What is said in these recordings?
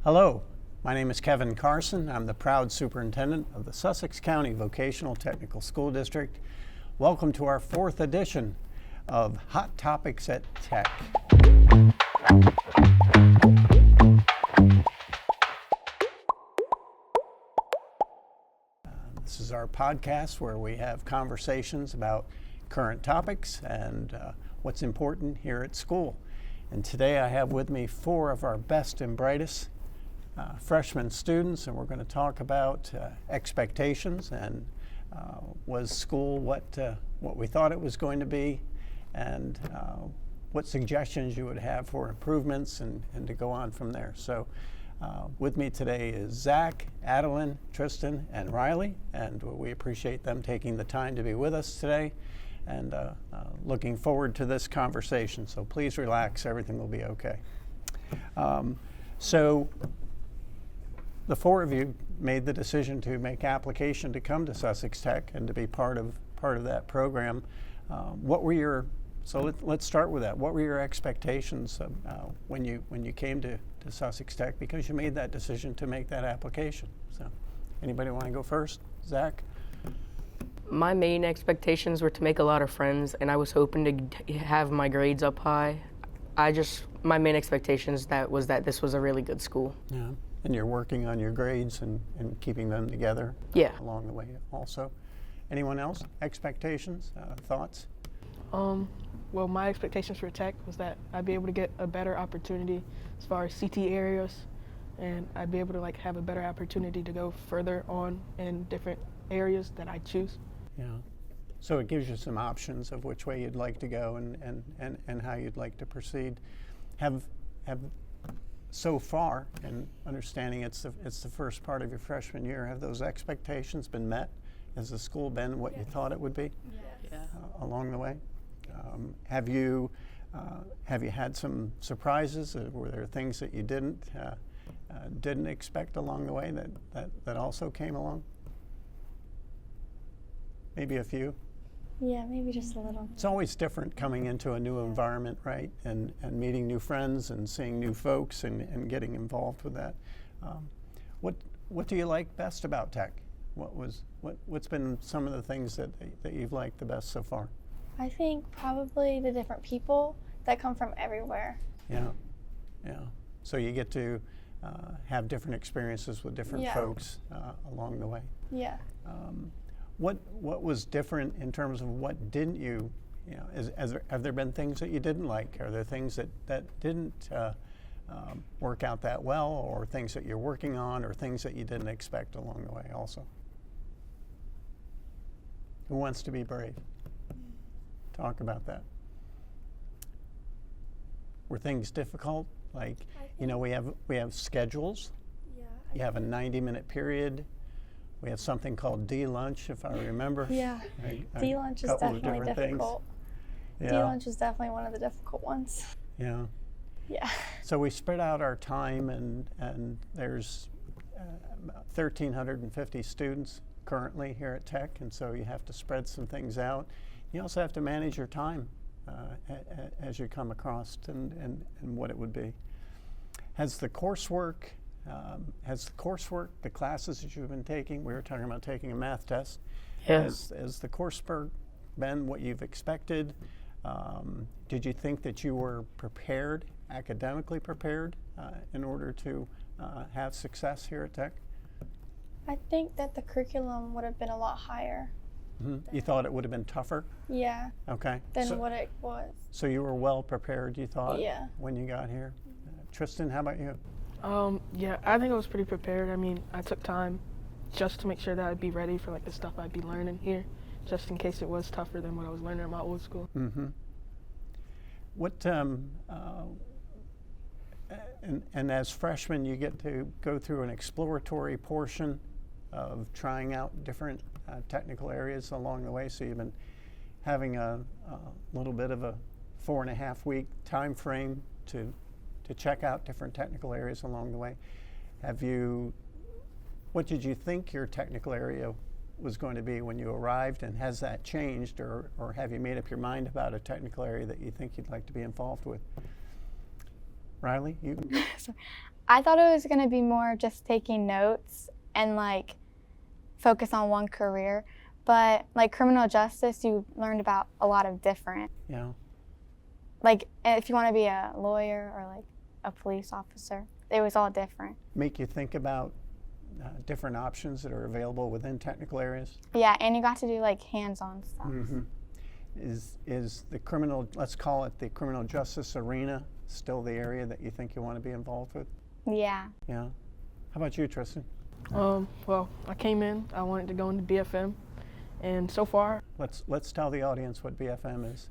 Hello, my name is Kevin Carson. I'm the proud superintendent of the Sussex County Vocational Technical School District. Welcome to our 4th edition of Hot Topics at Tech. This is our podcast where we have conversations about current topics and what's important here at school. And today I have with me 4 of our best and brightest freshman students, and we're going to talk about expectations and was school what we thought it was going to be, and what suggestions you would have for improvements and to go on from there. So with me today is Zach, Adeline, Tristan, and Riley, and we appreciate them taking the time to be with us today, and looking forward to this conversation. So please relax, everything will be okay. So the 4 of you made the decision to make application to come to Sussex Tech and to be part of that program. Let's start with that. What were your expectations when you came to Sussex Tech, because you made that decision to make that application? So anybody want to go first? Zach? My main expectations were to make a lot of friends, and I was hoping to have my grades up high. My main expectations was that this was a really good school. Yeah. And you're working on your grades and keeping them together along the way also. Anyone else? Expectations, thoughts? Well, my expectations for Tech was that I'd be able to get a better opportunity as far as CT areas, and I'd be able to have a better opportunity to go further on in different areas that I choose. Yeah. So it gives you some options of which way you'd like to go and how you'd like to proceed. Have so far, and understanding it's the first part of your freshman year, have those expectations been met? Has the school been what you thought it would be along the way? Have you had some surprises? Were there things that you didn't expect along the way that also came along? Maybe a few? Yeah, maybe just a little. It's always different coming into a new environment, right? And meeting new friends and seeing new folks and getting involved with that. What do you like best about Tech? What's been some of the things that you've liked the best so far? I think probably the different people that come from everywhere. Yeah. So you get to have different experiences with different folks along the way. Yeah. What was different in terms of what didn't you have there been things that you didn't like? Are there things that didn't work out that well, or things that you're working on, or things that you didn't expect along the way also? Who wants to be brave? Talk about that. Were things difficult? We have schedules. Yeah. You have a 90-minute period. We have something called D-lunch, if I remember. Yeah. D-lunch is definitely difficult. Yeah. D-lunch is definitely one of the difficult ones. Yeah. Yeah. So we spread out our time, and there's 1,350 students currently here at Tech, and so you have to spread some things out. You also have to manage your time as you come across and what it would be. Has the coursework, the classes that you've been taking, we were talking about taking a math test, has the coursework been what you've expected? Did you think that you were prepared, academically prepared, in order to have success here at Tech? I think that the curriculum would have been a lot higher. You thought it would have been tougher? Yeah. Okay. Than what it was. So you were well prepared, you thought, when you got here? Tristan, how about you? Yeah, I think I was pretty prepared. I mean, I took time just to make sure that I'd be ready for the stuff I'd be learning here, just in case it was tougher than what I was learning at my old school. Mm-hmm. What and as freshmen, you get to go through an exploratory portion of trying out different technical areas along the way. So you've been having a little bit of a 4.5-week time frame to check out different technical areas along the way. What did you think your technical area was going to be when you arrived, and has that changed, or have you made up your mind about a technical area that you think you'd like to be involved with? Riley, you? I thought it was going to be more just taking notes and like focus on one career. But like criminal justice, you learned about a lot of different. Yeah. Like if you want to be a lawyer or like a police officer, it was all different. Make you think about different options that are available within technical areas? Yeah, and you got to do like hands-on stuff. Mm-hmm. Is the criminal, let's call it the criminal justice arena, still the area that you think you want to be involved with? Yeah. Yeah. How about you, Tristan? Well, I came in, I wanted to go into BFM, and so far, Let's tell the audience what BFM is.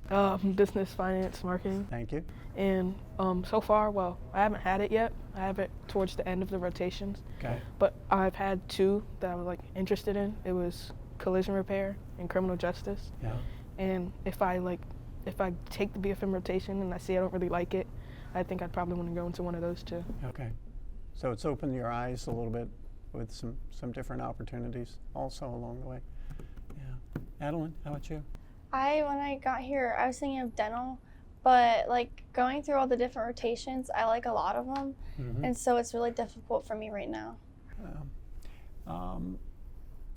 business, finance, marketing. Thank you. And so far, well, I haven't had it yet. I have it towards the end of the rotations. Okay. But I've had two that I was like interested in. It was collision repair and criminal justice. Yeah. And if I take the BFM rotation and I see I don't really like it, I think I'd probably want to go into one of those two. Okay. So it's opened your eyes a little bit with some different opportunities also along the way. Yeah. Adeline, how about you? When I got here, I was thinking of dental, but like going through all the different rotations, I like a lot of them, Mm-hmm. and so it's really difficult for me right now.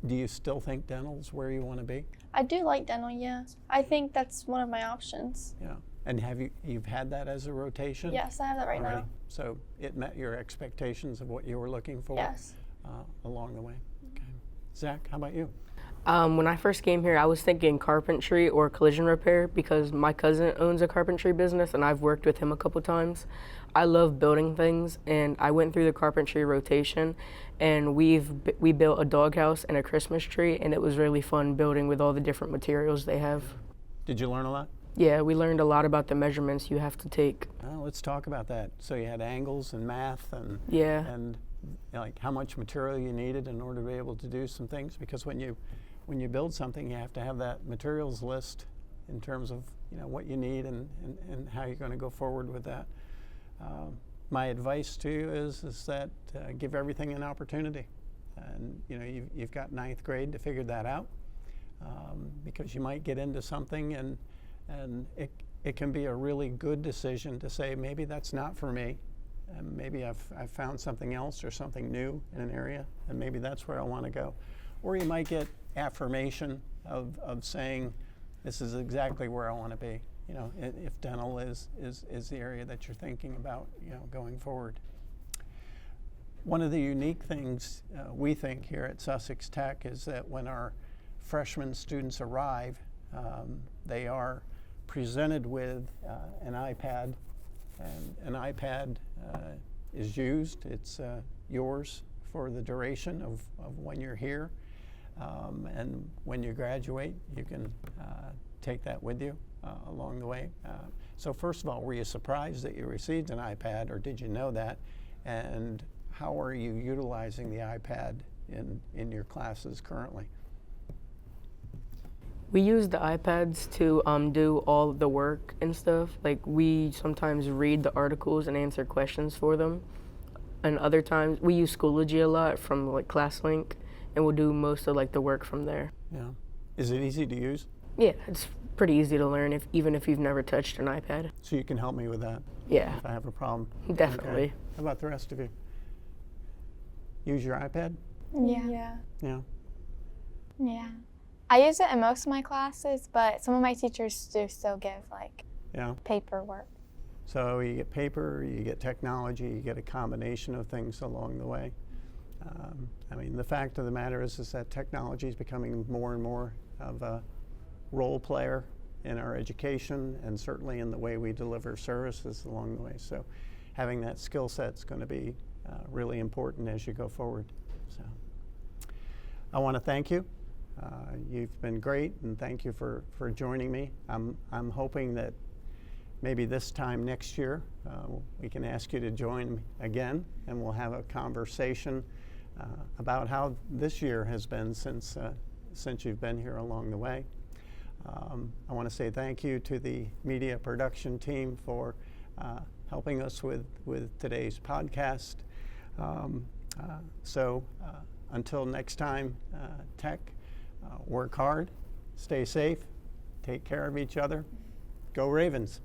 Do you still think dental's where you want to be? I do like dental, yeah. I think that's one of my options. Yeah. And you've had that as a rotation? Yes, I have that right already? now. So it met your expectations of what you were looking for? Yes. Along the way. Okay. Zach, how about you? When I first came here, I was thinking carpentry or collision repair because my cousin owns a carpentry business and I've worked with him a couple times. I love building things, and I went through the carpentry rotation, and we built a doghouse and a Christmas tree, and it was really fun building with all the different materials they have. Did you learn a lot? Yeah, we learned a lot about the measurements you have to take. Let's talk about that. So you had angles and math and Yeah. and like how much material you needed in order to be able to do some things, because when you build something, you have to have that materials list in terms of what you need and how you're going to go forward with that. My advice to you is that give everything an opportunity, and you've got ninth grade to figure that out, because you might get into something and it can be a really good decision to say maybe that's not for me, and maybe I've found something else or something new in an area, and maybe that's where I want to go. Or you might get affirmation of saying this is exactly where I want to be. If dental is the area that you're thinking about, going forward. One of the unique things we think here at Sussex Tech is that when our freshman students arrive, they are presented with an iPad, and an iPad is used. It's yours for the duration of when you're here, and when you graduate, you can take that with you along the way. So first of all, were you surprised that you received an iPad, or did you know that? And how are you utilizing the iPad in your classes currently? We use the iPads to do all the work and stuff. Like, we sometimes read the articles and answer questions for them. And other times, we use Schoology a lot from like ClassLink, and we'll do most of like the work from there. Yeah. Is it easy to use? Yeah, it's pretty easy to learn even if you've never touched an iPad. So you can help me with that Yeah, if I have a problem? definitely. Okay. How about the rest of you? Use your iPad? Yeah. Yeah. Yeah. I use it in most of my classes, but some of my teachers do still give like Yeah. paperwork. So you get paper, you get technology, you get a combination of things along the way. I mean, the fact of the matter is that technology is becoming more and more of a role player in our education, and certainly in the way we deliver services along the way. So having that skill set is going to be really important as you go forward. So I want to thank you. You've been great, and thank you for joining me. I'm hoping that maybe this time next year we can ask you to join again, and we'll have a conversation about how this year has been since you've been here along the way. I want to say thank you to the media production team for helping us with today's podcast. So until next time, Tech, work hard, stay safe, take care of each other. Go Ravens.